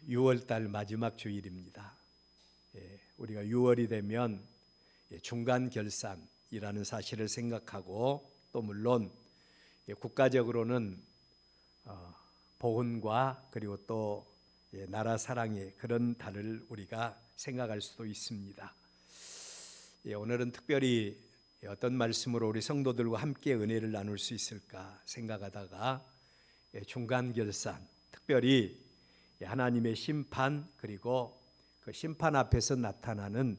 6월달 마지막 주일입니다. 우리가 6월이 되면 중간 결산이라는 사실을 생각하고 또 물론 국가적으로는 보훈과 그리고 또 나라 사랑의 그런 달을 우리가 생각할 수도 있습니다. 오늘은 특별히 어떤 말씀으로 우리 성도들과 함께 은혜를 나눌 수 있을까 생각하다가 중간 결산, 특별히 하나님의 심판 그리고 그 심판 앞에서 나타나는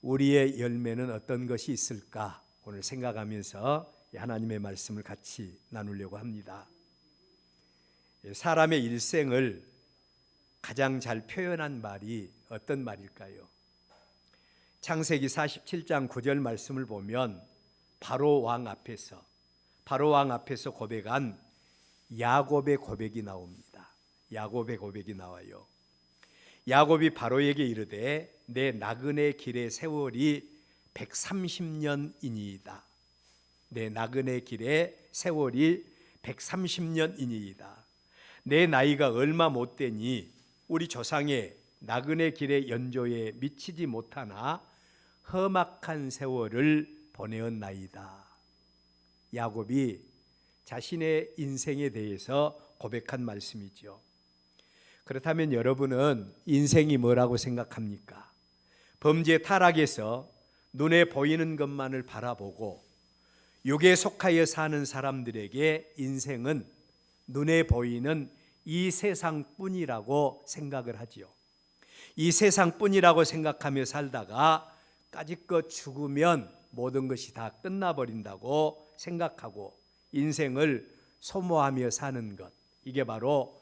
우리의 열매는 어떤 것이 있을까 오늘 생각하면서 하나님의 말씀을 같이 나누려고 합니다. 사람의 일생을 가장 잘 표현한 말이 어떤 말일까요? 창세기 47장 9절 말씀을 보면 바로 왕 앞에서 고백한 야곱의 고백이 나옵니다. 야곱의 고백이 나와요. 야곱이 바로에게 이르되 내 나그네 길의 세월이 130년이니이다. 내 나그네 길의 세월이 130년이니이다. 내 나이가 얼마 못 되니 우리 조상의 나그네 길의 연조에 미치지 못하나 험악한 세월을 보내었나이다. 야곱이 자신의 인생에 대해서 고백한 말씀이죠. 그렇다면 여러분은 인생이 뭐라고 생각합니까? 범죄 타락에서 눈에 보이는 것만을 바라보고 육에 속하여 사는 사람들에게 인생은 눈에 보이는 이 세상뿐이라고 생각을 하지요. 이 세상뿐이라고 생각하며 살다가 까짓것 죽으면 모든 것이 다 끝나버린다고 생각하고 인생을 소모하며 사는 것, 이게 바로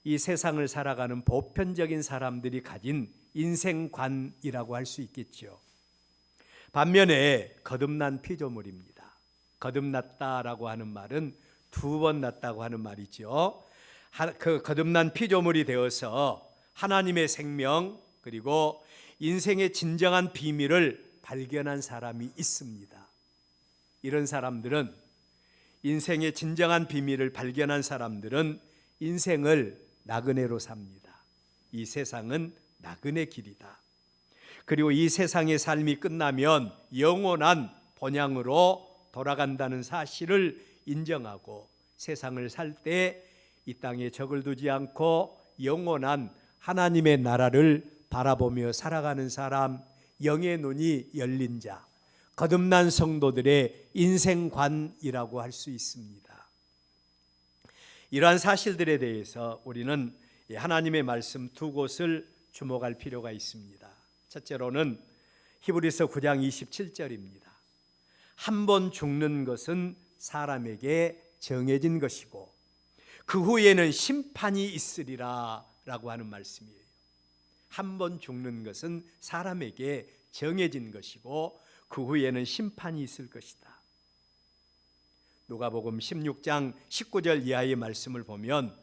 이 세상을 살아가는 보편적인 사람들이 가진 인생관이라고 할 수 있겠죠. 반면에 거듭난 피조물입니다. 거듭났다라고 하는 말은 두 번 났다고 하는 말이죠. 그 거듭난 피조물이 되어서 하나님의 생명 그리고 인생의 진정한 비밀을 발견한 사람이 있습니다. 이런 사람들은 인생의 진정한 비밀을 발견한 사람들은 인생을 나그네로 삽니다. 이 세상은 나그네 길이다. 그리고 이 세상의 삶이 끝나면 영원한 본향으로 돌아간다는 사실을 인정하고 세상을 살 때 이 땅에 적을 두지 않고 영원한 하나님의 나라를 바라보며 살아가는 사람, 영의 눈이 열린 자, 거듭난 성도들의 인생관이라고 할 수 있습니다. 이러한 사실들에 대해서 우리는 하나님의 말씀 두 곳을 주목할 필요가 있습니다. 첫째로는 히브리서 9장 27절입니다. 한 번 죽는 것은 사람에게 정해진 것이고 그 후에는 심판이 있으리라 라고 하는 말씀이에요. 한 번 죽는 것은 사람에게 정해진 것이고 그 후에는 심판이 있을 것이다. 누가복음 16장 19절 이하의 말씀을 보면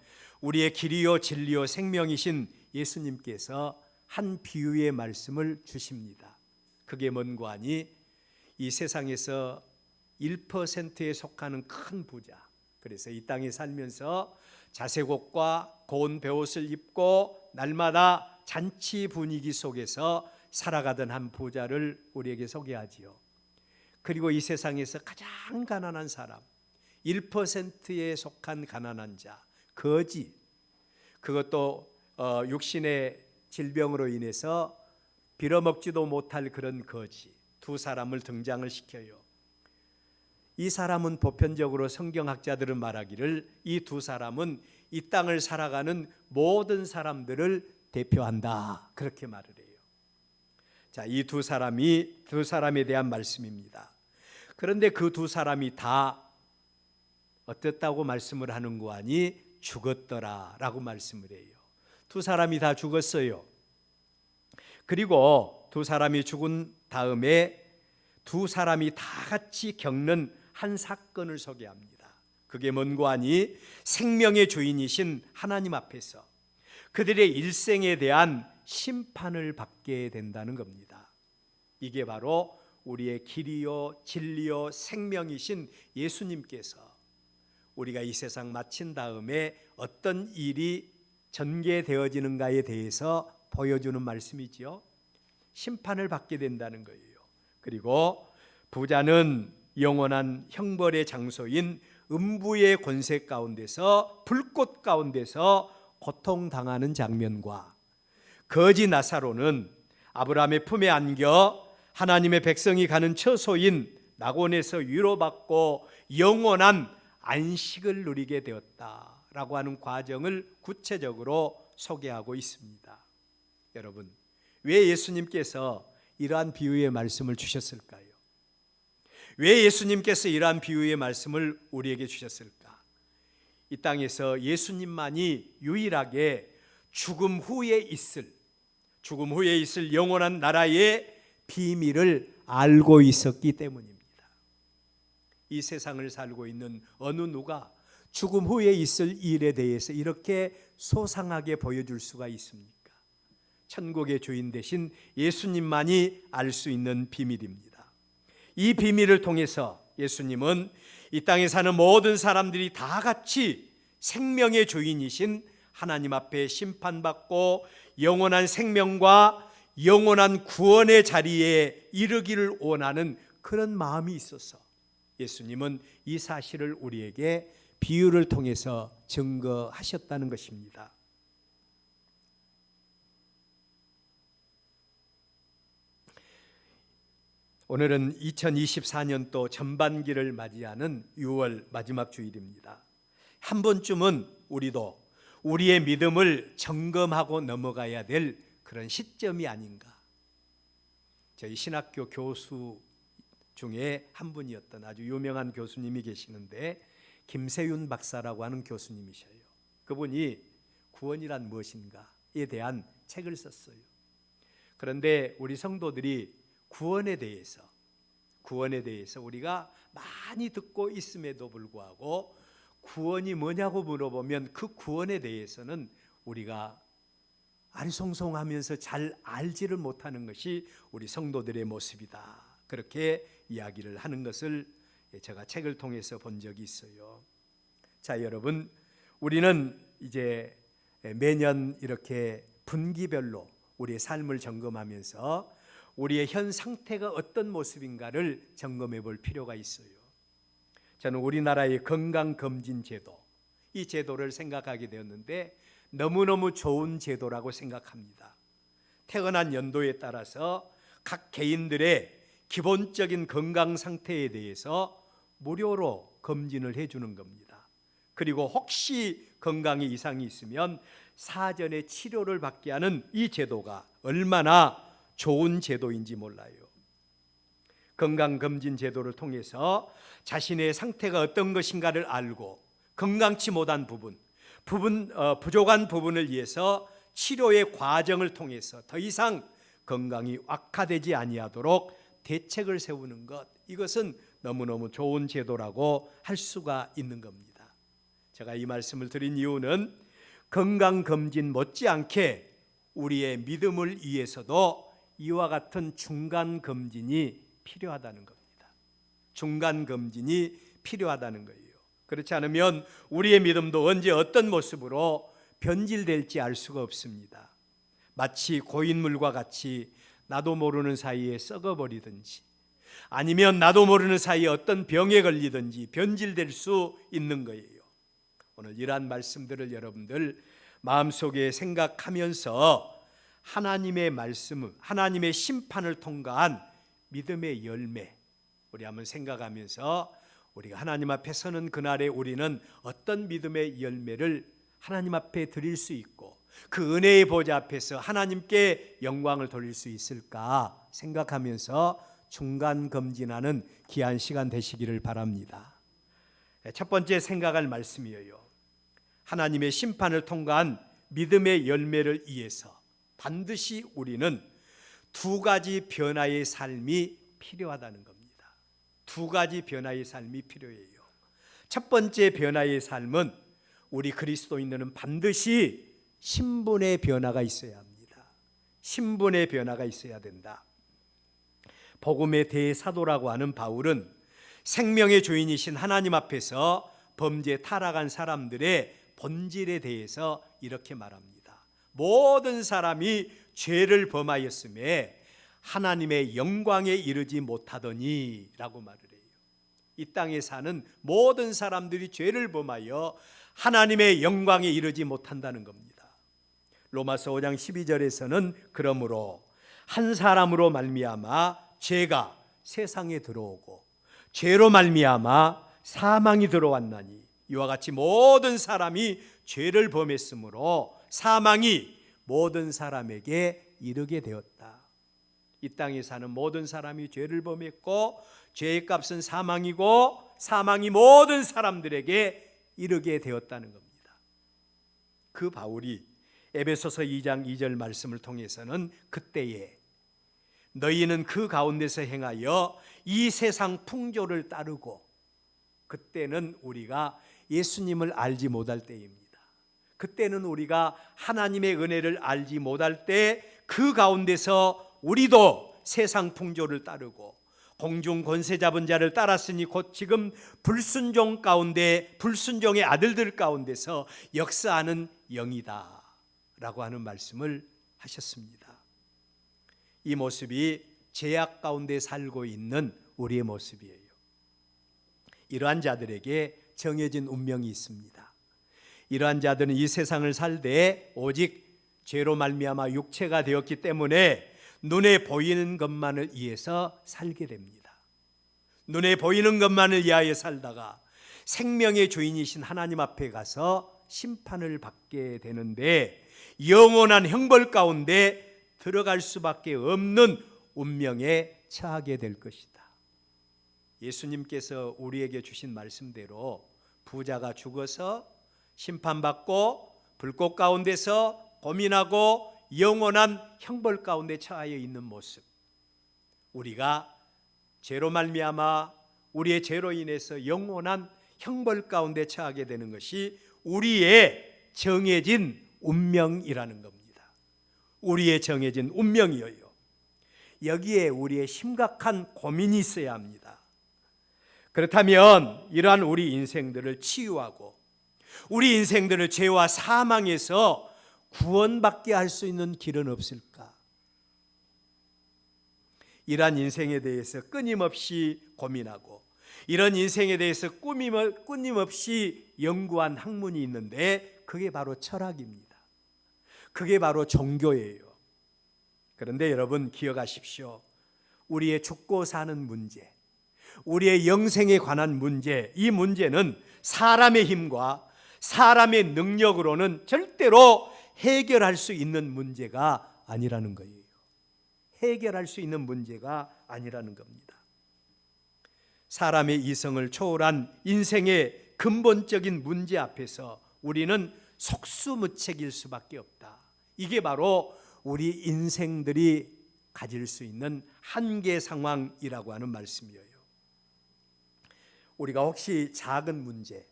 우리의 길이요 진리요 생명이신 예수님께서 한 비유의 말씀을 주십니다. 그게 뭔고 하니 이 세상에서 1%에 속하는 큰 부자, 그래서 이 땅에 살면서 자색옷과 고운 베옷을 입고 날마다 잔치 분위기 속에서 살아가던 한 부자를 우리에게 소개하지요. 그리고 이 세상에서 가장 가난한 사람, 1%에 속한 가난한 자, 거지, 그것도 육신의 질병으로 인해서 빌어먹지도 못할 그런 거지, 두 사람을 등장을 시켜요. 이 사람은 보편적으로 성경학자들은 말하기를 이 두 사람은 이 땅을 살아가는 모든 사람들을 대표한다, 그렇게 말을 해요. 자, 이 두 사람에 대한 말씀입니다. 그런데 그 두 사람이 다 어땠다고 말씀을 하는 거 아니? 죽었더라 라고 말씀을 해요. 두 사람이 다 죽었어요. 그리고 두 사람이 죽은 다음에 두 사람이 다 같이 겪는 한 사건을 소개합니다. 그게 뭔고 하니? 생명의 주인이신 하나님 앞에서 그들의 일생에 대한 심판을 받게 된다는 겁니다. 이게 바로 우리의 길이요 진리요 생명이신 예수님께서 우리가 이 세상 마친 다음에 어떤 일이 전개되어지는가에 대해서 보여주는 말씀이지요. 심판을 받게 된다는 거예요. 그리고 부자는 영원한 형벌의 장소인 음부의 권세 가운데서, 불꽃 가운데서 고통당하는 장면과, 거지 나사로는 아브라함의 품에 안겨 하나님의 백성이 가는 처소인 낙원에서 위로받고 영원한 안식을 누리게 되었다라고 하는 과정을 구체적으로 소개하고 있습니다. 여러분, 왜 예수님께서 이러한 비유의 말씀을 주셨을까요? 왜 예수님께서 이러한 비유의 말씀을 우리에게 주셨을까? 이 땅에서 예수님만이 유일하게 죽음 후에 있을 영원한 나라의 비밀을 알고 있었기 때문입니다. 이 세상을 살고 있는 어느 누가 죽음 후에 있을 일에 대해서 이렇게 소상하게 보여줄 수가 있습니까? 천국의 주인 되신 예수님만이 알 수 있는 비밀입니다. 이 비밀을 통해서 예수님은 이 땅에 사는 모든 사람들이 다 같이 생명의 주인이신 하나님 앞에 심판받고 영원한 생명과 영원한 구원의 자리에 이르기를 원하는 그런 마음이 있어서 예수님은 이 사실을 우리에게 비유를 통해서 증거하셨다는 것입니다. 오늘은 2024년도 전반기를 맞이하는 6월 마지막 주일입니다. 한 번쯤은 우리도 우리의 믿음을 점검하고 넘어가야 될 그런 시점이 아닌가. 저희 신학교 교수 중에 한 분이었던 아주 유명한 교수님이 계시는데 김세윤 박사라고 하는 교수님이셔요. 그분이 구원이란 무엇인가에 대한 책을 썼어요. 그런데 우리 성도들이 구원에 대해서 우리가 많이 듣고 있음에도 불구하고 구원이 뭐냐고 물어보면 그 구원에 대해서는 우리가 아리송송하면서 잘 알지를 못하는 것이 우리 성도들의 모습이다. 그렇게 이야기를 하는 것을 제가 책을 통해서 본 적이 있어요. 자, 여러분, 우리는 이제 매년 이렇게 분기별로 우리의 삶을 점검하면서 우리의 현 상태가 어떤 모습인가를 점검해 볼 필요가 있어요. 저는 우리나라의 건강검진 제도, 이 제도를 생각하게 되었는데 너무너무 좋은 제도라고 생각합니다. 태어난 연도에 따라서 각 개인들의 기본적인 건강 상태에 대해서 무료로 검진을 해주는 겁니다. 그리고 혹시 건강에 이상이 있으면 사전에 치료를 받게 하는 이 제도가 얼마나 좋은 제도인지 몰라요. 건강검진 제도를 통해서 자신의 상태가 어떤 것인가를 알고 건강치 못한 부족한 부분을 위해서 치료의 과정을 통해서 더 이상 건강이 악화되지 아니하도록 대책을 세우는 것, 이것은 너무너무 좋은 제도라고 할 수가 있는 겁니다. 제가 이 말씀을 드린 이유는 건강검진 못지않게 우리의 믿음을 위해서도 이와 같은 중간검진이 필요하다는 겁니다. 중간검진이 필요하다는 거예요. 그렇지 않으면 우리의 믿음도 언제 어떤 모습으로 변질될지 알 수가 없습니다. 마치 고인물과 같이 나도 모르는 사이에 썩어버리든지 아니면 나도 모르는 사이에 어떤 병에 걸리든지 변질될 수 있는 거예요. 오늘 이러한 말씀들을 여러분들 마음속에 생각하면서 하나님의 말씀을, 하나님의 심판을 통과한 믿음의 열매, 우리 한번 생각하면서 우리가 하나님 앞에 서는 그날에 우리는 어떤 믿음의 열매를 하나님 앞에 드릴 수 있고 그 은혜의 보좌 앞에서 하나님께 영광을 돌릴 수 있을까 생각하면서 중간 검진하는 귀한 시간 되시기를 바랍니다. 첫 번째 생각할 말씀이에요. 하나님의 심판을 통과한 믿음의 열매를 위해서 반드시 우리는 두 가지 변화의 삶이 필요하다는 겁니다. 두 가지 변화의 삶이 필요해요. 첫 번째 변화의 삶은 우리 그리스도인들은 반드시 신분의 변화가 있어야 합니다. 신분의 변화가 있어야 된다. 복음의 대사도라고 하는 바울은 생명의 주인이신 하나님 앞에서 범죄 타락한 사람들의 본질에 대해서 이렇게 말합니다. 모든 사람이 죄를 범하였음에 하나님의 영광에 이르지 못하더니 라고 말을 해요. 이 땅에 사는 모든 사람들이 죄를 범하여 하나님의 영광에 이르지 못한다는 겁니다. 로마서 5장 12절에서는 그러므로 한 사람으로 말미암아 죄가 세상에 들어오고 죄로 말미암아 사망이 들어왔나니 이와 같이 모든 사람이 죄를 범했으므로 사망이 모든 사람에게 이르게 되었다. 이 땅에 사는 모든 사람이 죄를 범했고 죄의 값은 사망이고 사망이 모든 사람들에게 이르게 되었다는 겁니다. 그 바울이 에베소서 2장 2절 말씀을 통해서는 그때에 너희는 그 가운데서 행하여 이 세상 풍조를 따르고, 그때는 우리가 예수님을 알지 못할 때입니다. 그때는 우리가 하나님의 은혜를 알지 못할 때 그 가운데서 우리도 세상 풍조를 따르고 공중 권세 잡은 자를 따랐으니 곧 지금 불순종 가운데 불순종의 아들들 가운데서 역사하는 영이다 라고 하는 말씀을 하셨습니다. 이 모습이 죄악 가운데 살고 있는 우리의 모습이에요. 이러한 자들에게 정해진 운명이 있습니다. 이러한 자들은 이 세상을 살되 오직 죄로 말미암아 육체가 되었기 때문에 눈에 보이는 것만을 위해서 살게 됩니다. 눈에 보이는 것만을 위하여 살다가 생명의 주인이신 하나님 앞에 가서 심판을 받게 되는데 영원한 형벌 가운데 들어갈 수밖에 없는 운명에 처하게 될 것이다. 예수님께서 우리에게 주신 말씀대로 부자가 죽어서 심판받고 불꽃 가운데서 고민하고 영원한 형벌 가운데 처하여 있는 모습, 우리가 죄로 말미암아 우리의 죄로 인해서 영원한 형벌 가운데 처하게 되는 것이 우리의 정해진 운명이라는 겁니다. 우리의 정해진 운명이에요. 여기에 우리의 심각한 고민이 있어야 합니다. 그렇다면 이러한 우리 인생들을 치유하고 우리 인생들을 죄와 사망에서 구원받게 할 수 있는 길은 없을까? 이러한 인생에 대해서 끊임없이 고민하고 이런 인생에 대해서 끊임없이 연구한 학문이 있는데 그게 바로 철학입니다. 그게 바로 종교예요. 그런데 여러분 기억하십시오. 우리의 죽고 사는 문제, 우리의 영생에 관한 문제, 이 문제는 사람의 힘과 사람의 능력으로는 절대로 해결할 수 있는 문제가 아니라는 거예요. 해결할 수 있는 문제가 아니라는 겁니다. 사람의 이성을 초월한 인생의 근본적인 문제 앞에서 우리는 속수무책일 수밖에 없다. 이게 바로 우리 인생들이 가질 수 있는 한계 상황이라고 하는 말씀이에요. 우리가 혹시 작은 문제,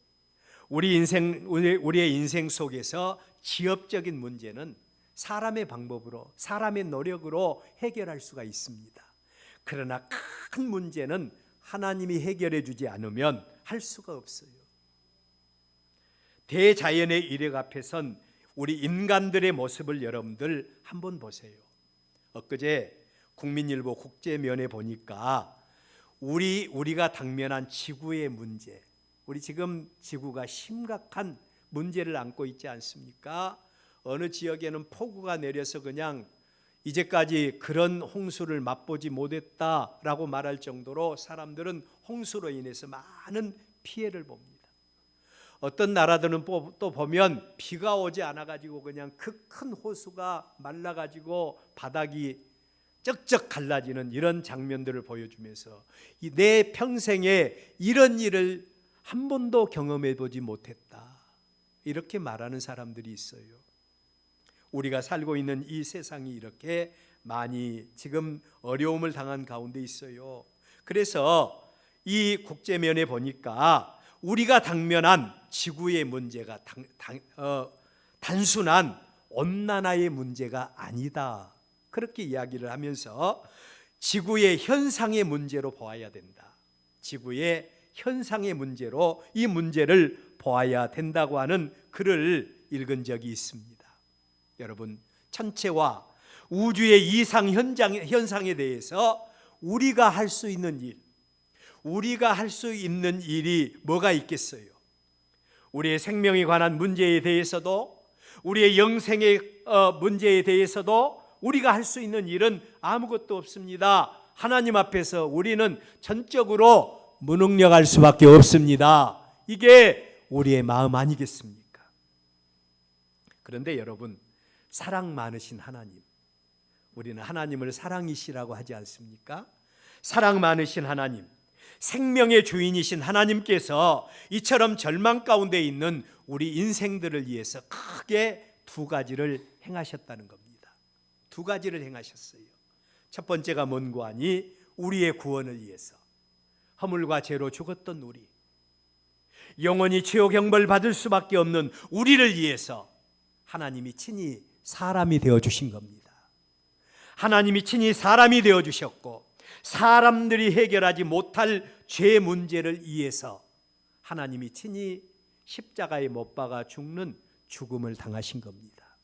우리의 인생 속에서 지엽적인 문제는 사람의 방법으로, 사람의 노력으로 해결할 수가 있습니다. 그러나 큰 문제는 하나님이 해결해 주지 않으면 할 수가 없어요. 대자연의 이력 앞에 선 우리 인간들의 모습을 여러분들 한번 보세요. 엊그제 국민일보 국제면에 보니까 우리가 당면한 지구의 문제, 우리 지금 지구가 심각한 문제를 안고 있지 않습니까? 어느 지역에는 폭우가 내려서 그냥 이제까지 그런 홍수를 맛보지 못했다라고 말할 정도로 사람들은 홍수로 인해서 많은 피해를 봅니다. 어떤 나라들은 또 보면 비가 오지 않아가지고 그냥 그 큰 호수가 말라가지고 바닥이 쩍쩍 갈라지는 이런 장면들을 보여주면서 내 평생에 이런 일을 한 번도 경험해 보지 못했다, 이렇게 말하는 사람들이 있어요. 우리가 살고 있는 이 세상이 이렇게 많이 지금 어려움을 당한 가운데 있어요. 그래서 이 국제면에 보니까 우리가 당면한 지구의 문제가 단순한 온난화의 문제가 아니다, 그렇게 이야기를 하면서 지구의 현상의 문제로 보아야 된다. 지구의 현상의 문제로 이 문제를 보아야 된다고 하는 글을 읽은 적이 있습니다. 여러분, 천체와 우주의 이상 현상에 대해서 우리가 할 수 있는 일이 뭐가 있겠어요? 우리의 생명에 관한 문제에 대해서도, 우리의 영생의 문제에 대해서도 우리가 할 수 있는 일은 아무것도 없습니다. 하나님 앞에서 우리는 전적으로 무능력할 수밖에 없습니다. 이게 우리의 마음 아니겠습니까? 그런데 여러분, 사랑 많으신 하나님, 우리는 하나님을 사랑이시라고 하지 않습니까? 사랑 많으신 하나님, 생명의 주인이신 하나님께서 이처럼 절망 가운데 있는 우리 인생들을 위해서 크게 두 가지를 행하셨다는 겁니다. 두 가지를 행하셨어요. 첫 번째가 뭔고 하니, 우리의 구원을 위해서 허물과 죄로 죽었던 우리, 영원히 지옥 형벌 받을 수밖에 없는 우리를 위해서 하나님이 친히 사람이 되어주신 겁니다. 하나님이 친히 사람이 되어주셨고, 사람들이 해결하지 못할 죄 문제를 위해서 하나님이 친히 십자가에 못 박아 죽는 죽음을 당하신 겁니다.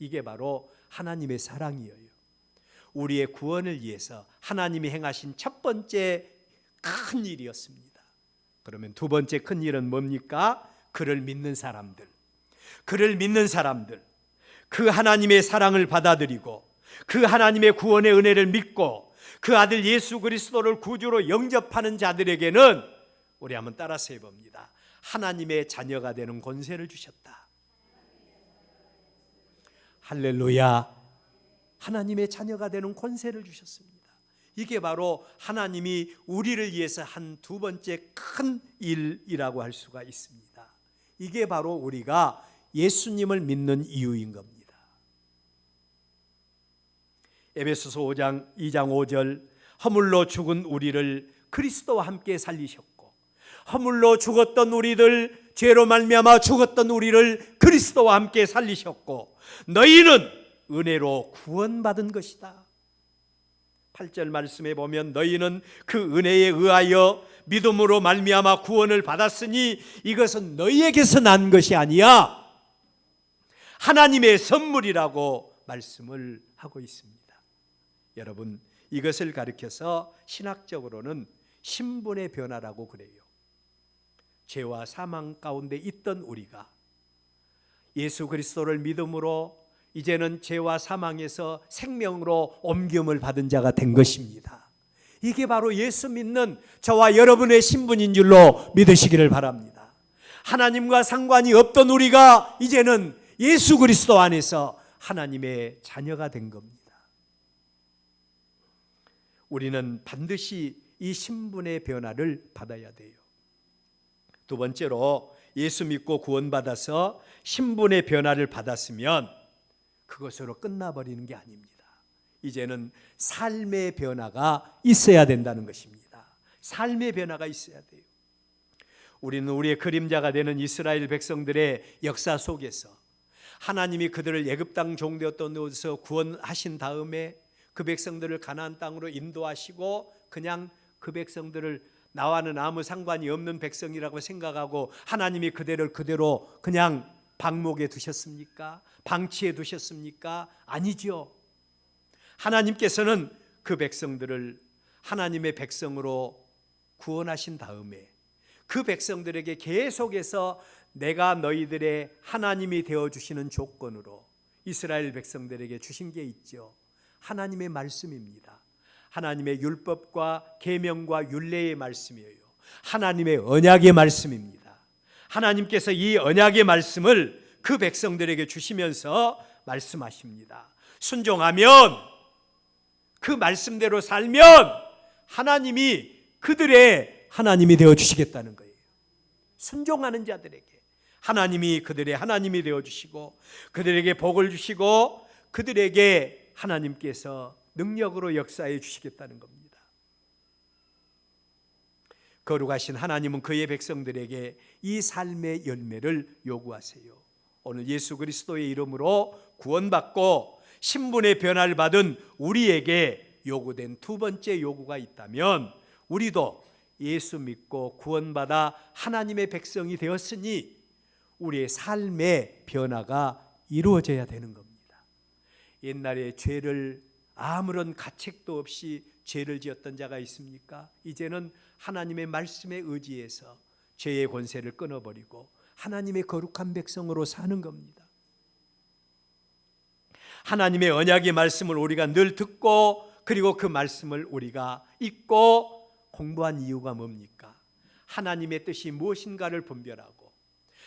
이게 바로 하나님의 사랑이에요. 우리의 구원을 위해서 하나님이 행하신 첫 번째 큰 일이었습니다. 그러면 두 번째 큰 일은 뭡니까? 그를 믿는 사람들, 그 하나님의 사랑을 받아들이고 그 하나님의 구원의 은혜를 믿고 그 아들 예수 그리스도를 구주로 영접하는 자들에게는, 우리 한번 따라서 해봅니다. 하나님의 자녀가 되는 권세를 주셨다. 할렐루야. 하나님의 자녀가 되는 권세를 주셨습니다. 이게 바로 하나님이 우리를 위해서 한 두 번째 큰 일이라고 할 수가 있습니다. 이게 바로 우리가 예수님을 믿는 이유인 겁니다. 에베소서 2장 5절, 허물로 죽은 우리를 그리스도와 함께 살리셨고, 허물로 죽었던 우리들, 죄로 말미암아 죽었던 우리를 그리스도와 함께 살리셨고, 너희는 은혜로 구원받은 것이다. 8절 말씀에 보면, 너희는 그 은혜에 의하여 믿음으로 말미암아 구원을 받았으니 이것은 너희에게서 난 것이 아니야, 하나님의 선물이라고 말씀을 하고 있습니다. 여러분, 이것을 가리켜서 신학적으로는 신분의 변화라고 그래요. 죄와 사망 가운데 있던 우리가 예수 그리스도를 믿음으로 이제는 죄와 사망에서 생명으로 옮김을 받은 자가 된 것입니다. 이게 바로 예수 믿는 저와 여러분의 신분인 줄로 믿으시기를 바랍니다. 하나님과 상관이 없던 우리가 이제는 예수 그리스도 안에서 하나님의 자녀가 된 겁니다. 우리는 반드시 이 신분의 변화를 받아야 돼요. 두 번째로, 예수 믿고 구원받아서 신분의 변화를 받았으면 그것으로 끝나버리는 게 아닙니다. 이제는 삶의 변화가 있어야 된다는 것입니다. 삶의 변화가 있어야 돼요. 우리는 우리의 그림자가 되는 이스라엘 백성들의 역사 속에서 하나님이 그들을 애굽 땅 종되었던 곳에서 구원하신 다음에 그 백성들을 가나안 땅으로 인도하시고, 그냥 그 백성들을 나와는 아무 상관이 없는 백성이라고 생각하고 하나님이 그대를 그대로 그냥 방목에 두셨습니까? 방치해 두셨습니까? 아니죠. 하나님께서는 그 백성들을 하나님의 백성으로 구원하신 다음에 그 백성들에게 계속해서 내가 너희들의 하나님이 되어주시는 조건으로 이스라엘 백성들에게 주신 게 있죠. 하나님의 말씀입니다. 하나님의 율법과 계명과 율례의 말씀이에요. 하나님의 언약의 말씀입니다. 하나님께서 이 언약의 말씀을 그 백성들에게 주시면서 말씀하십니다. 순종하면, 그 말씀대로 살면 하나님이 그들의 하나님이 되어주시겠다는 거예요. 순종하는 자들에게 하나님이 그들의 하나님이 되어주시고, 그들에게 복을 주시고, 그들에게 하나님께서 능력으로 역사해 주시겠다는 겁니다. 거룩하신 하나님은 그의 백성들에게 이 삶의 열매를 요구하세요. 오늘 예수 그리스도의 이름으로 구원받고 신분의 변화를 받은 우리에게 요구된 두 번째 요구가 있다면, 우리도 예수 믿고 구원받아 하나님의 백성이 되었으니 우리의 삶의 변화가 이루어져야 되는 겁니다. 옛날에 죄를 아무런 가책도 없이 죄를 지었던 자가 있습니까? 이제는 하나님의 말씀에 의지해서 죄의 권세를 끊어버리고 하나님의 거룩한 백성으로 사는 겁니다. 하나님의 언약의 말씀을 우리가 늘 듣고 그리고 그 말씀을 우리가 읽고 공부한 이유가 뭡니까? 하나님의 뜻이 무엇인가를 분별하고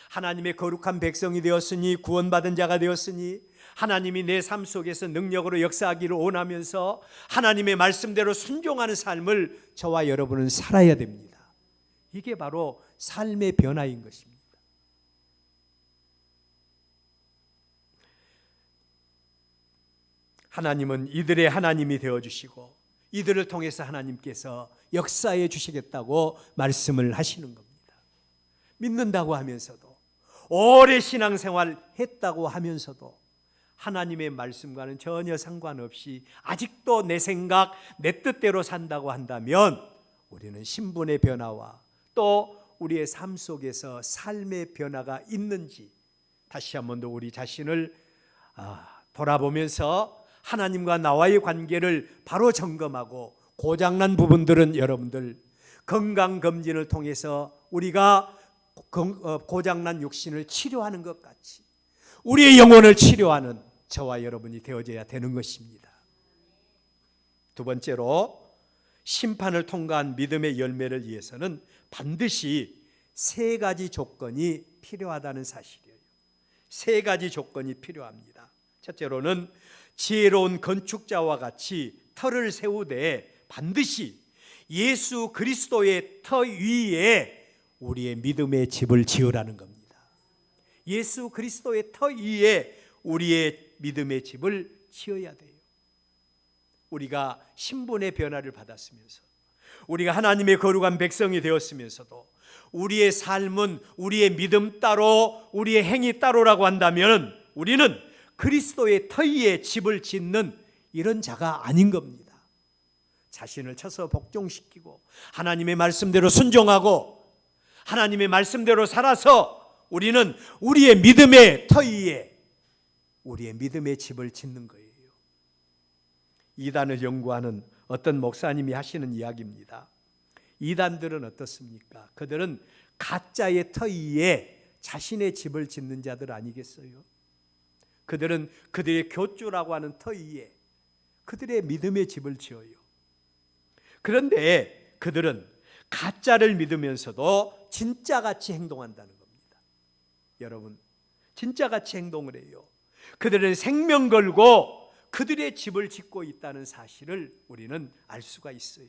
하나님의 거룩한 백성이 되었으니 구원받은 자가 되었으니 하나님이 내 삶 속에서 능력으로 역사하기를 원하면서 하나님의 말씀대로 순종하는 삶을 저와 여러분은 살아야 됩니다. 이게 바로 삶의 변화인 것입니다. 하나님은 이들의 하나님이 되어주시고 이들을 통해서 하나님께서 역사해 주시겠다고 말씀을 하시는 겁니다. 믿는다고 하면서도 오래 신앙생활 했다고 하면서도 하나님의 말씀과는 전혀 상관없이 아직도 내 생각, 내 뜻대로 산다고 한다면 우리는 신분의 변화와 또 우리의 삶 속에서 삶의 변화가 있는지 다시 한 번 더 우리 자신을 돌아보면서 하나님과 나와의 관계를 바로 점검하고 고장난 부분들은 여러분들 건강검진을 통해서 우리가 고장난 육신을 치료하는 것 같이 우리의 영혼을 치료하는 저와 여러분이 되어져야 되는 것입니다. 두 번째로 심판을 통과한 믿음의 열매를 위해서는 반드시 세 가지 조건이 필요하다는 사실이에요. 세 가지 조건이 필요합니다. 첫째로는 지혜로운 건축자와 같이 터를 세우되 반드시 예수 그리스도의 터 위에 우리의 믿음의 집을 지으라는 겁니다. 예수 그리스도의 터 위에 우리의 믿음의 집을 지어야 돼요. 우리가 신분의 변화를 받았으면서 우리가 하나님의 거룩한 백성이 되었으면서도 우리의 삶은 우리의 믿음 따로 우리의 행위 따로라고 한다면 우리는 그리스도의 터 위에 집을 짓는 이런 자가 아닌 겁니다. 자신을 쳐서 복종시키고 하나님의 말씀대로 순종하고 하나님의 말씀대로 살아서 우리는 우리의 믿음의 터 위에 우리의 믿음의 집을 짓는 거예요. 이단을 연구하는 어떤 목사님이 하시는 이야기입니다. 이단들은 어떻습니까? 그들은 가짜의 터 위에 자신의 집을 짓는 자들 아니겠어요? 그들은 그들의 교주라고 하는 터 위에 그들의 믿음의 집을 지어요. 그런데 그들은 가짜를 믿으면서도 진짜같이 행동한다는 겁니다. 여러분, 진짜같이 행동을 해요. 그들은 생명 걸고 그들의 집을 짓고 있다는 사실을 우리는 알 수가 있어요.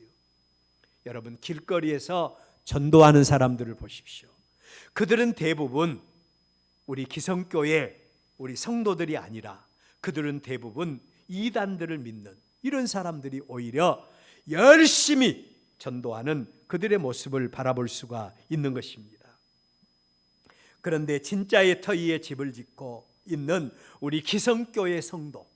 여러분, 길거리에서 전도하는 사람들을 보십시오. 그들은 대부분 우리 기성교회 우리 성도들이 아니라 그들은 대부분 이단들을 믿는 이런 사람들이 오히려 열심히 전도하는 그들의 모습을 바라볼 수가 있는 것입니다. 그런데 진짜의 터 위에 집을 짓고 있는 우리 기성교회 성도,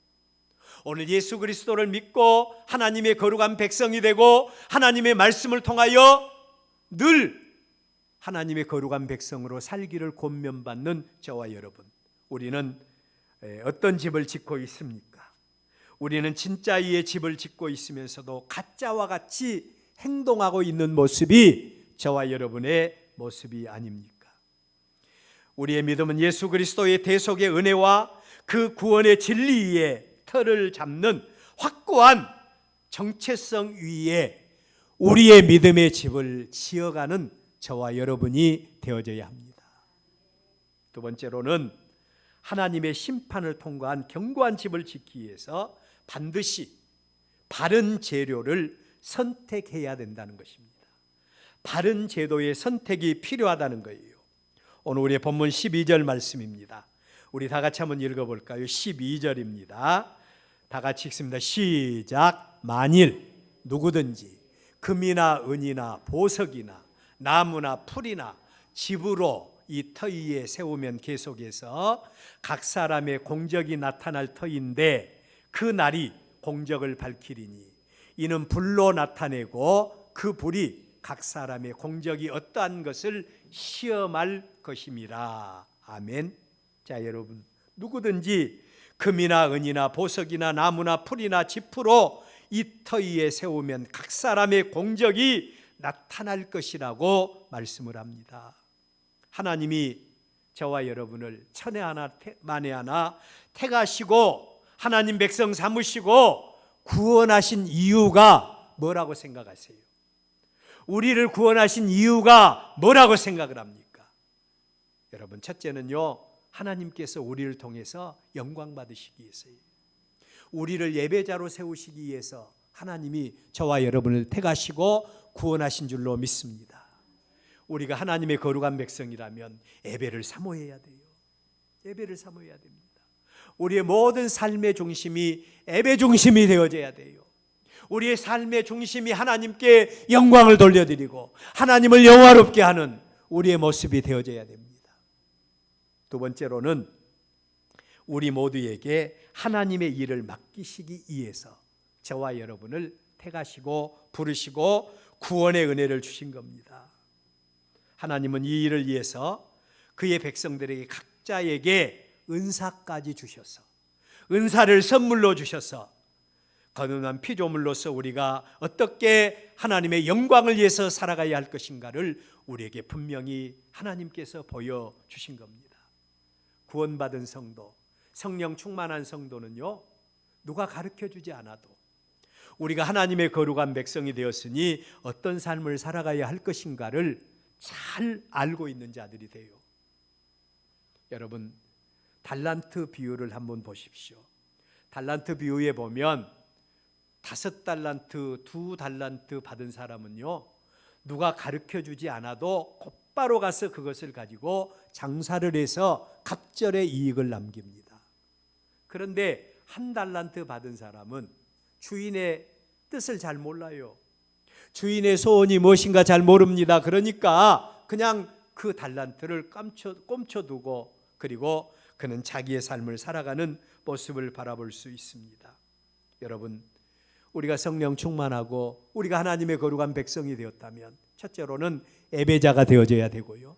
오늘 예수 그리스도를 믿고 하나님의 거룩한 백성이 되고 하나님의 말씀을 통하여 늘 하나님의 거룩한 백성으로 살기를 권면받는 저와 여러분, 우리는 어떤 집을 짓고 있습니까? 우리는 진짜의 집을 짓고 있으면서도 가짜와 같이 행동하고 있는 모습이 저와 여러분의 모습이 아닙니까? 우리의 믿음은 예수 그리스도의 대속의 은혜와 그 구원의 진리 위에 터를 잡는 확고한 정체성 위에 우리의 믿음의 집을 지어가는 저와 여러분이 되어져야 합니다. 두 번째로는 하나님의 심판을 통과한 견고한 집을 짓기 위해서 반드시 바른 재료를 선택해야 된다는 것입니다. 바른 제도의 선택이 필요하다는 거예요. 오늘 우리의 본문 12절 말씀입니다. 우리 다 같이 한번 읽어볼까요? 12절입니다. 다 같이 읽습니다. 시작. 만일 누구든지 금이나 은이나 보석이나 나무나 풀이나 집으로 이 터 위에 세우면 계속해서 각 사람의 공적이 나타날 터인데 그 날이 공적을 밝히리니 이는 불로 나타내고 그 불이 각 사람의 공적이 어떠한 것을 시험할 것임이라. 아멘. 자, 여러분, 누구든지 금이나 은이나 보석이나 나무나 풀이나 지푸로 이 터 위에 세우면 각 사람의 공적이 나타날 것이라고 말씀을 합니다. 하나님이 저와 여러분을 천에 하나 만에 하나 택하시고 하나님 백성 삼으시고 구원하신 이유가 뭐라고 생각하세요? 우리를 구원하신 이유가 뭐라고 생각을 합니까? 여러분, 첫째는요, 하나님께서 우리를 통해서 영광 받으시기 위해서예요. 우리를 예배자로 세우시기 위해서 하나님이 저와 여러분을 택하시고 구원하신 줄로 믿습니다. 우리가 하나님의 거룩한 백성이라면 예배를 사모해야 돼요. 예배를 사모해야 됩니다. 우리의 모든 삶의 중심이 예배 중심이 되어져야 돼요. 우리의 삶의 중심이 하나님께 영광을 돌려드리고 하나님을 영화롭게 하는 우리의 모습이 되어져야 됩니다. 두 번째로는 우리 모두에게 하나님의 일을 맡기시기 위해서 저와 여러분을 택하시고 부르시고 구원의 은혜를 주신 겁니다. 하나님은 이 일을 위해서 그의 백성들에게 각자에게 은사까지 주셔서 은사를 선물로 주셔서 거듭난 피조물로서 우리가 어떻게 하나님의 영광을 위해서 살아가야 할 것인가를 우리에게 분명히 하나님께서 보여주신 겁니다. 구원받은 성도, 성령 충만한 성도는요, 누가 가르쳐주지 않아도 우리가 하나님의 거룩한 백성이 되었으니 어떤 삶을 살아가야 할 것인가를 잘 알고 있는 자들이 돼요. 여러분, 달란트 비유를 한번 보십시오. 달란트 비유에 보면 5달란트, 2달란트 받은 사람은요, 누가 가르쳐주지 않아도 곧바로 가서 그것을 가지고 장사를 해서 갑절의 이익을 남깁니다. 그런데 1달란트 받은 사람은 주인의 뜻을 잘 몰라요. 주인의 소원이 무엇인가 잘 모릅니다. 그러니까 그냥 그 달란트를 꼼쳐두고 그리고 그는 자기의 삶을 살아가는 모습을 바라볼 수 있습니다. 여러분, 우리가 성령 충만하고 우리가 하나님의 거룩한 백성이 되었다면 첫째로는 예배자가 되어져야 되고요.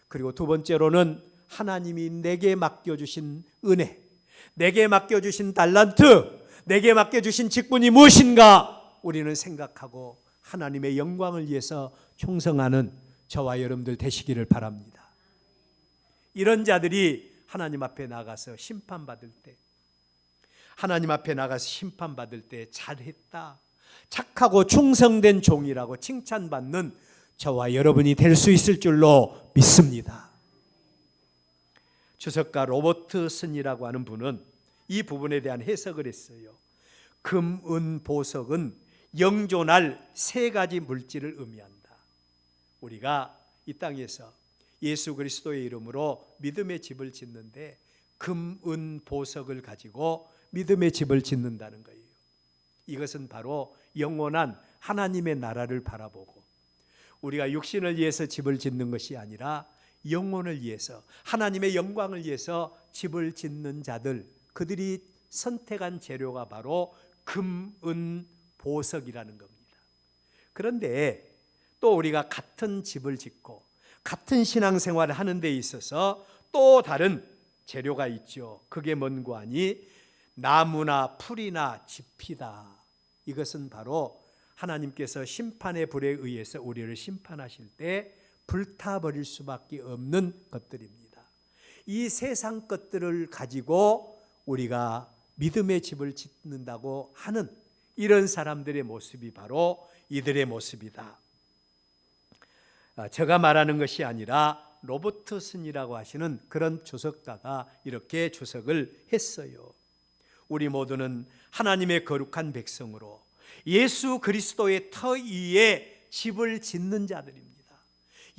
그리고 두 번째로는 하나님이 내게 맡겨주신 은혜, 내게 맡겨주신 달란트, 내게 맡겨주신 직분이 무엇인가 우리는 생각하고 하나님의 영광을 위해서 충성하는 저와 여러분들 되시기를 바랍니다. 이런 자들이 하나님 앞에 나가서 심판받을 때, 하나님 앞에 나가서 심판받을 때 잘했다, 착하고 충성된 종이라고 칭찬받는 저와 여러분이 될 수 있을 줄로 믿습니다. 주석가 로버트슨이라고 하는 분은 이 부분에 대한 해석을 했어요. 금, 은, 보석은 영존할 3가지 물질을 의미한다. 우리가 이 땅에서 예수 그리스도의 이름으로 믿음의 집을 짓는데 금, 은, 보석을 가지고 믿음의 집을 짓는다는 거예요. 이것은 바로 영원한 하나님의 나라를 바라보고 우리가 육신을 위해서 집을 짓는 것이 아니라 영혼을 위해서 하나님의 영광을 위해서 집을 짓는 자들, 그들이 선택한 재료가 바로 금, 은, 보석이라는 겁니다. 그런데 또 우리가 같은 집을 짓고 같은 신앙생활을 하는 데 있어서 또 다른 재료가 있죠. 그게 뭔고 하니 나무나 풀이나 짚이다. 이것은 바로 하나님께서 심판의 불에 의해서 우리를 심판하실 때 불타버릴 수밖에 없는 것들입니다. 이 세상 것들을 가지고 우리가 믿음의 집을 짓는다고 하는 이런 사람들의 모습이 바로 이들의 모습이다. 제가 말하는 것이 아니라 로버트슨이라고 하시는 그런 주석가가 이렇게 주석을 했어요. 우리 모두는 하나님의 거룩한 백성으로 예수 그리스도의 터 위에 집을 짓는 자들입니다.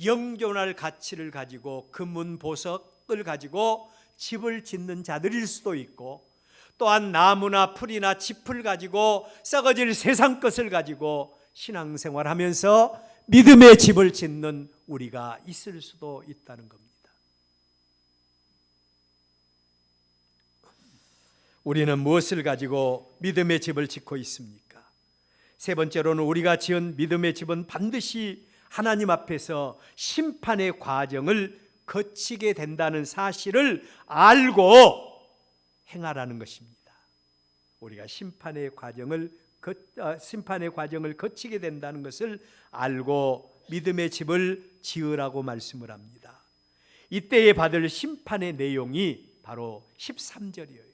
영존할 가치를 가지고 금은 보석을 가지고 집을 짓는 자들일 수도 있고 또한 나무나 풀이나 짚을 가지고 썩어질 세상 것을 가지고 신앙생활하면서 믿음의 집을 짓는 우리가 있을 수도 있다는 겁니다. 우리는 무엇을 가지고 믿음의 집을 짓고 있습니까? 세 번째로는 우리가 지은 믿음의 집은 반드시 하나님 앞에서 심판의 과정을 거치게 된다는 사실을 알고 행하라는 것입니다. 우리가 심판의 과정을 거치게 된다는 것을 알고 믿음의 집을 지으라고 말씀을 합니다. 이때에 받을 심판의 내용이 바로 13절이에요.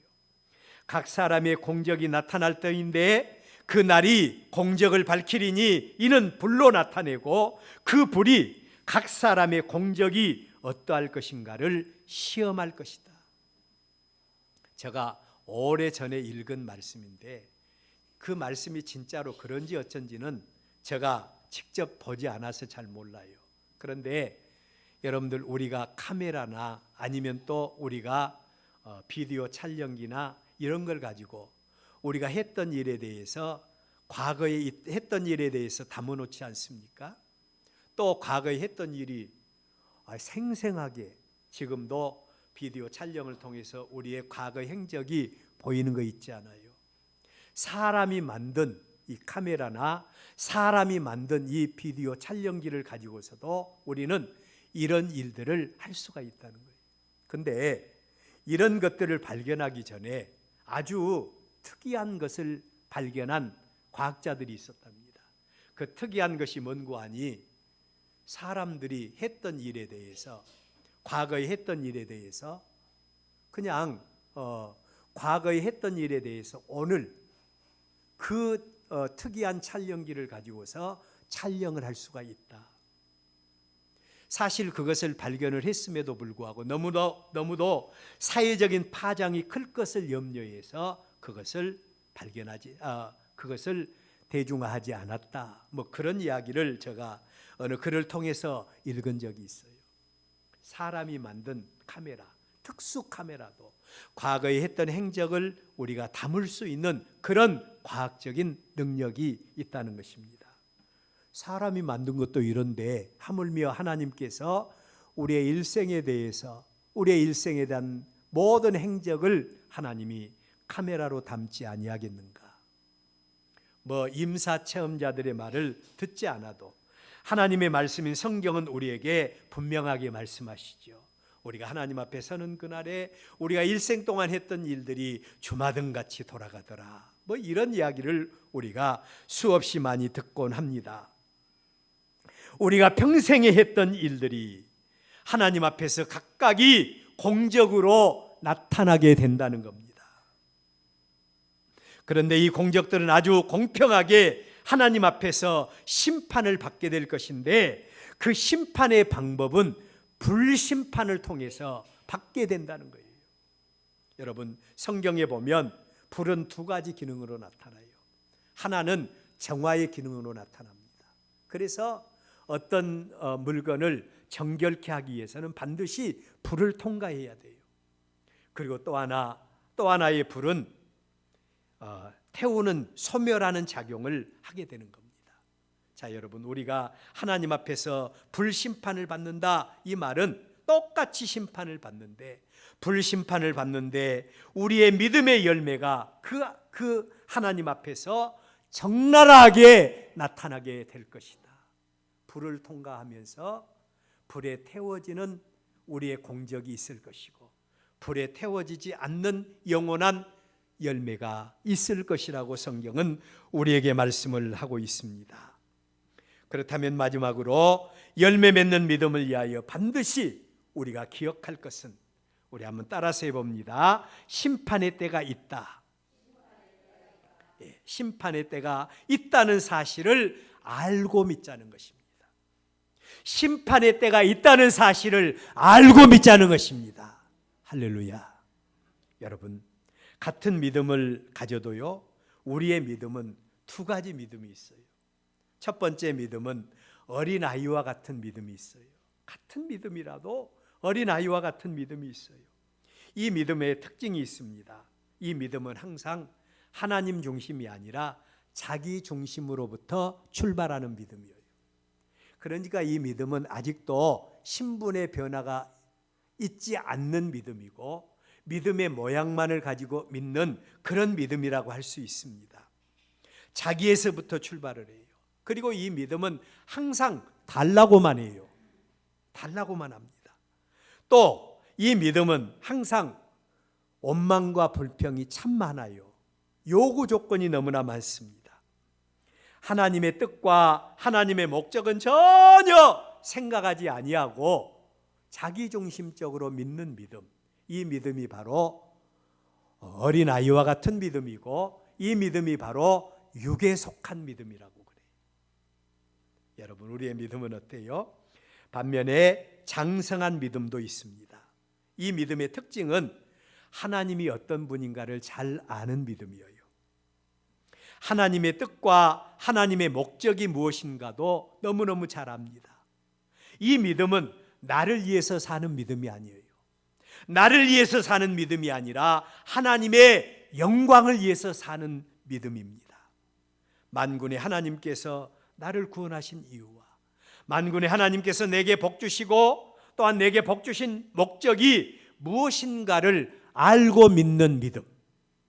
각 사람의 공적이 나타날 때인데 그 날이 공적을 밝히리니 이는 불로 나타내고 그 불이 각 사람의 공적이 어떠할 것인가를 시험할 것이다. 제가 오래전에 읽은 말씀인데 그 말씀이 진짜로 그런지 어쩐지는 제가 직접 보지 않아서 잘 몰라요. 그런데 여러분들, 우리가 카메라나 아니면 또 우리가 비디오 촬영기나 이런 걸 가지고 우리가 했던 일에 대해서, 과거에 했던 일에 대해서 담아놓지 않습니까? 또 과거에 했던 일이 생생하게 지금도 비디오 촬영을 통해서 우리의 과거 행적이 보이는 거 있지 않아요? 사람이 만든 이 카메라나 사람이 만든 이 비디오 촬영기를 가지고서도 우리는 이런 일들을 할 수가 있다는 거예요. 근데 이런 것들을 발견하기 전에 아주 특이한 것을 발견한 과학자들이 있었답니다. 그 특이한 것이 뭔고 하니, 사람들이 했던 일에 대해서, 과거에 했던 일에 대해서 그냥 과거에 했던 일에 대해서 오늘 그 특이한 촬영기를 가지고서 촬영을 할 수가 있다. 사실 그것을 발견을 했음에도 불구하고 너무도 사회적인 파장이 클 것을 염려해서 그것을 그것을 대중화하지 않았다. 뭐 그런 이야기를 제가 어느 글을 통해서 읽은 적이 있어요. 사람이 만든 카메라, 특수 카메라도 과거에 했던 행적을 우리가 담을 수 있는 그런 과학적인 능력이 있다는 것입니다. 사람이 만든 것도 이런데 하물며 하나님께서 우리의 일생에 대해서, 우리의 일생에 대한 모든 행적을 하나님이 카메라로 담지 아니하겠는가? 뭐 임사 체험자들의 말을 듣지 않아도 하나님의 말씀인 성경은 우리에게 분명하게 말씀하시죠. 우리가 하나님 앞에 서는 그날에 우리가 일생 동안 했던 일들이 주마등같이 돌아가더라. 뭐 이런 이야기를 우리가 수없이 많이 듣곤 합니다. 우리가 평생에 했던 일들이 하나님 앞에서 각각이 공적으로 나타나게 된다는 겁니다. 그런데 이 공적들은 아주 공평하게 하나님 앞에서 심판을 받게 될 것인데, 그 심판의 방법은 불심판을 통해서 받게 된다는 거예요. 여러분, 성경에 보면 불은 두 가지 기능으로 나타나요. 하나는 정화의 기능으로 나타납니다. 그래서 어떤 물건을 정결케 하기 위해서는 반드시 불을 통과해야 돼요. 그리고 또 하나의 불은 태우는, 소멸하는 작용을 하게 되는 겁니다. 자, 여러분, 우리가 하나님 앞에서 불심판을 받는다, 이 말은 똑같이 심판을 받는데, 불심판을 받는데 우리의 믿음의 열매가 그 하나님 앞에서 적나라하게 나타나게 될 것이다. 불을 통과하면서 불에 태워지는 우리의 공적이 있을 것이고, 불에 태워지지 않는 영원한 열매가 있을 것이라고 성경은 우리에게 말씀을 하고 있습니다. 그렇다면 마지막으로 열매 맺는 믿음을 위하여 반드시 우리가 기억할 것은, 우리 한번 따라서 해봅니다. 심판의 때가 있다. 심판의 때가 있다는 사실을 알고 믿자는 것입니다. 심판의 때가 있다는 사실을 알고 믿자는 것입니다. 할렐루야. 여러분, 같은 믿음을 가져도요, 우리의 믿음은 두 가지 믿음이 있어요. 첫 번째 믿음은 어린아이와 같은 믿음이 있어요. 같은 믿음이라도 어린아이와 같은 믿음이 있어요. 이 믿음의 특징이 있습니다. 이 믿음은 항상 하나님 중심이 아니라 자기 중심으로부터 출발하는 믿음이에요. 그러니까 이 믿음은 아직도 신분의 변화가 있지 않는 믿음이고, 믿음의 모양만을 가지고 믿는 그런 믿음이라고 할 수 있습니다. 자기에서부터 출발을 해요. 그리고 이 믿음은 항상 달라고만 해요. 달라고만 합니다. 또 이 믿음은 항상 원망과 불평이 참 많아요. 요구 조건이 너무나 많습니다. 하나님의 뜻과 하나님의 목적은 전혀 생각하지 아니하고 자기중심적으로 믿는 믿음, 이 믿음이 바로 어린아이와 같은 믿음이고, 이 믿음이 바로 육에 속한 믿음이라고 그래요. 여러분, 우리의 믿음은 어때요? 반면에 장성한 믿음도 있습니다. 이 믿음의 특징은 하나님이 어떤 분인가를 잘 아는 믿음이에요. 하나님의 뜻과 하나님의 목적이 무엇인가도 너무너무 잘 압니다. 이 믿음은 나를 위해서 사는 믿음이 아니에요. 나를 위해서 사는 믿음이 아니라 하나님의 영광을 위해서 사는 믿음입니다. 만군의 하나님께서 나를 구원하신 이유와 만군의 하나님께서 내게 복 주시고 또한 내게 복 주신 목적이 무엇인가를 알고 믿는 믿음,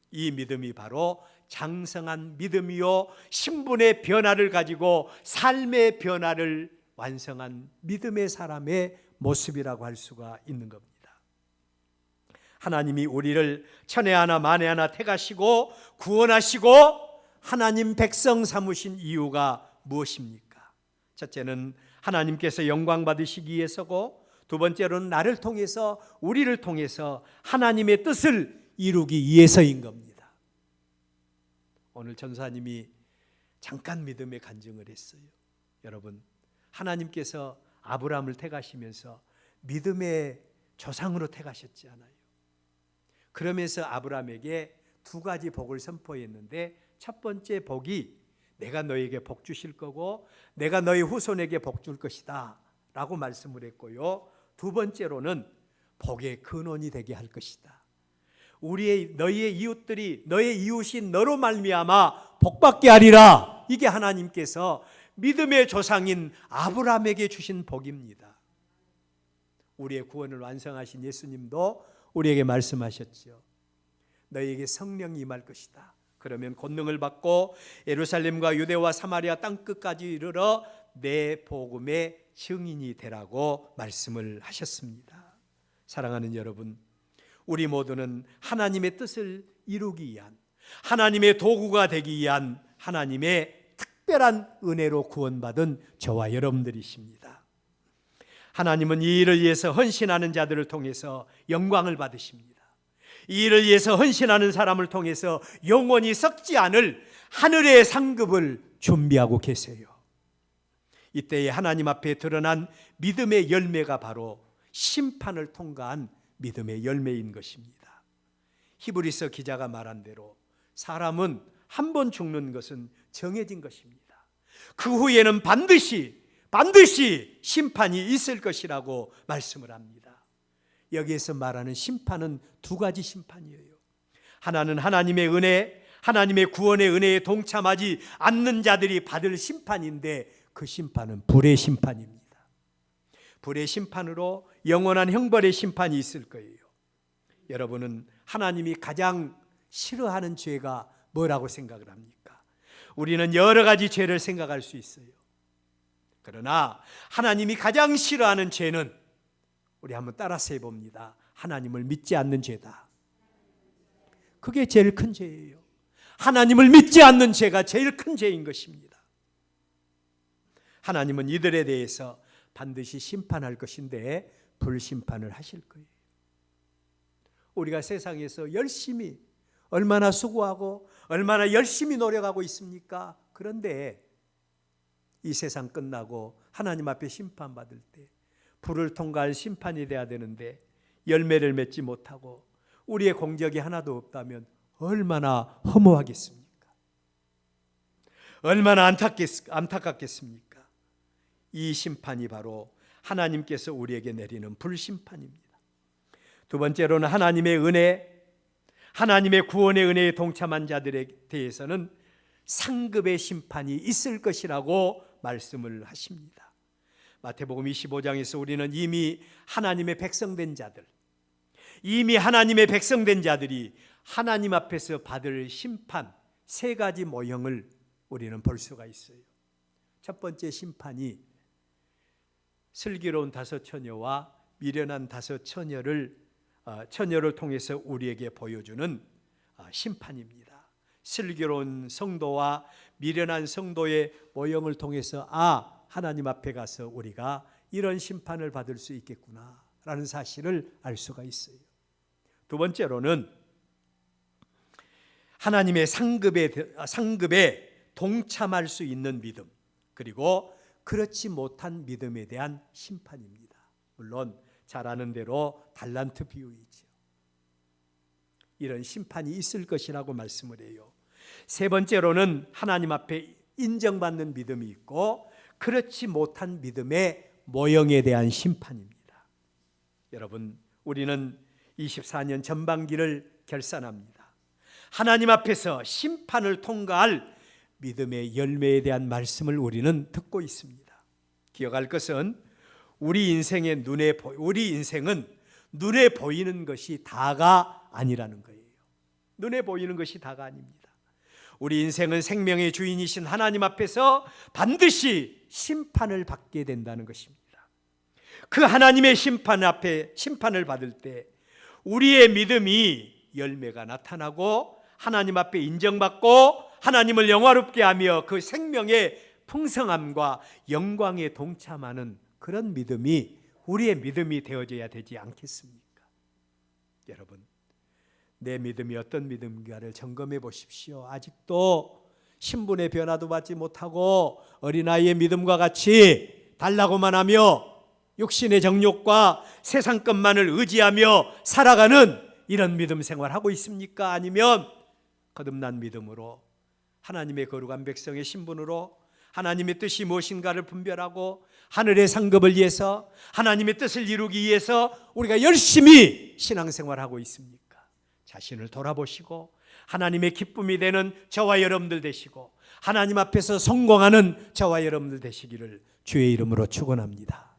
이 믿음이 바로 장성한 믿음이요 신분의 변화를 가지고 삶의 변화를 완성한 믿음의 사람의 모습이라고 할 수가 있는 겁니다. 하나님이 우리를 천에 하나 만에 하나 택하시고 구원하시고 하나님 백성 삼으신 이유가 무엇입니까? 첫째는 하나님께서 영광 받으시기 위해서고, 두 번째로는 나를 통해서, 우리를 통해서 하나님의 뜻을 이루기 위해서인 겁니다. 오늘 전사님이 잠깐 믿음의 간증을 했어요. 여러분, 하나님께서 아브라함을 택하시면서 믿음의 조상으로 택하셨지 않아요? 그러면서 아브라함에게 두 가지 복을 선포했는데, 첫 번째 복이 내가 너에게 복 주실 거고 내가 너희 후손에게 복 줄 것이다 라고 말씀을 했고요, 두 번째로는 복의 근원이 되게 할 것이다. 너희의 이웃들이 너의 이웃인 너로 말미암아 복받게 하리라. 이게 하나님께서 믿음의 조상인 아브라함에게 주신 복입니다. 우리의 구원을 완성하신 예수님도 우리에게 말씀하셨죠. 너희에게 성령이 임할 것이다. 그러면 권능을 받고 예루살렘과 유대와 사마리아 땅끝까지 이르러 내 복음의 증인이 되라고 말씀을 하셨습니다. 사랑하는 여러분, 우리 모두는 하나님의 뜻을 이루기 위한, 하나님의 도구가 되기 위한 하나님의 특별한 은혜로 구원받은 저와 여러분들이십니다. 하나님은 이 일을 위해서 헌신하는 자들을 통해서 영광을 받으십니다. 이 일을 위해서 헌신하는 사람을 통해서 영원히 썩지 않을 하늘의 상급을 준비하고 계세요. 이때에 하나님 앞에 드러난 믿음의 열매가 바로 심판을 통과한 믿음의 열매인 것입니다. 히브리서 기자가 말한 대로 사람은 한 번 죽는 것은 정해진 것입니다. 그 후에는 반드시 심판이 있을 것이라고 말씀을 합니다. 여기에서 말하는 심판은 두 가지 심판이에요. 하나는 하나님의 은혜, 하나님의 구원의 은혜에 동참하지 않는 자들이 받을 심판인데, 그 심판은 불의 심판입니다. 불의 심판으로 영원한 형벌의 심판이 있을 거예요. 여러분은 하나님이 가장 싫어하는 죄가 뭐라고 생각을 합니까? 우리는 여러 가지 죄를 생각할 수 있어요. 그러나 하나님이 가장 싫어하는 죄는, 우리 한번 따라서 해봅니다. 하나님을 믿지 않는 죄다. 그게 제일 큰 죄예요. 하나님을 믿지 않는 죄가 제일 큰 죄인 것입니다. 하나님은 이들에 대해서 반드시 심판할 것인데 불심판을 하실 거예요. 우리가 세상에서 열심히 얼마나 수고하고 얼마나 열심히 노력하고 있습니까? 그런데 이 세상 끝나고 하나님 앞에 심판받을 때 불을 통과할 심판이 돼야 되는데 열매를 맺지 못하고 우리의 공적이 하나도 없다면 얼마나 허무하겠습니까? 얼마나 안타깝겠습니까? 이 심판이 바로 하나님께서 우리에게 내리는 불심판입니다. 두 번째로는 하나님의 은혜, 하나님의 구원의 은혜에 동참한 자들에 대해서는 상급의 심판이 있을 것이라고 말씀을 하십니다. 마태복음 25장에서 우리는 이미 하나님의 백성된 자들, 이미 하나님의 백성된 자들이 하나님 앞에서 받을 심판 세 가지 모형을 우리는 볼 수가 있어요. 첫 번째 심판이 슬기로운 다섯 처녀와 미련한 다섯 처녀를 통해서 우리에게 보여주는 심판입니다. 슬기로운 성도와 미련한 성도의 모형을 통해서 하나님 앞에 가서 우리가 이런 심판을 받을 수 있겠구나라는 사실을 알 수가 있어요. 두 번째로는 하나님의 상급에 동참할 수 있는 믿음, 그리고 그렇지 못한 믿음에 대한 심판입니다. 물론 잘 아는 대로 달란트 비유이죠. 이런 심판이 있을 것이라고 말씀을 해요. 세 번째로는 하나님 앞에 인정받는 믿음이 있고 그렇지 못한 믿음의 모형에 대한 심판입니다. 여러분, 우리는 24년 전반기를 결산합니다. 하나님 앞에서 심판을 통과할 믿음의 열매에 대한 말씀을 우리는 듣고 있습니다. 기억할 것은 우리 인생은 눈에 보이는 것이 다가 아니라는 거예요. 눈에 보이는 것이 다가 아닙니다. 우리 인생은 생명의 주인이신 하나님 앞에서 반드시 심판을 받게 된다는 것입니다. 그 하나님의 심판 앞에 심판을 받을 때 우리의 믿음이 열매가 나타나고 하나님 앞에 인정받고 하나님을 영화롭게 하며 그 생명의 풍성함과 영광에 동참하는 그런 믿음이 우리의 믿음이 되어져야 되지 않겠습니까? 여러분, 내 믿음이 어떤 믿음인가를 점검해 보십시오. 아직도 신분의 변화도 받지 못하고 어린아이의 믿음과 같이 달라고만 하며 육신의 정욕과 세상 것만을 의지하며 살아가는 이런 믿음 생활하고 있습니까? 아니면 거듭난 믿음으로 하나님의 거룩한 백성의 신분으로 하나님의 뜻이 무엇인가를 분별하고 하늘의 상급을 위해서 하나님의 뜻을 이루기 위해서 우리가 열심히 신앙생활하고 있습니까? 자신을 돌아보시고 하나님의 기쁨이 되는 저와 여러분들 되시고 하나님 앞에서 성공하는 저와 여러분들 되시기를 주의 이름으로 축원합니다.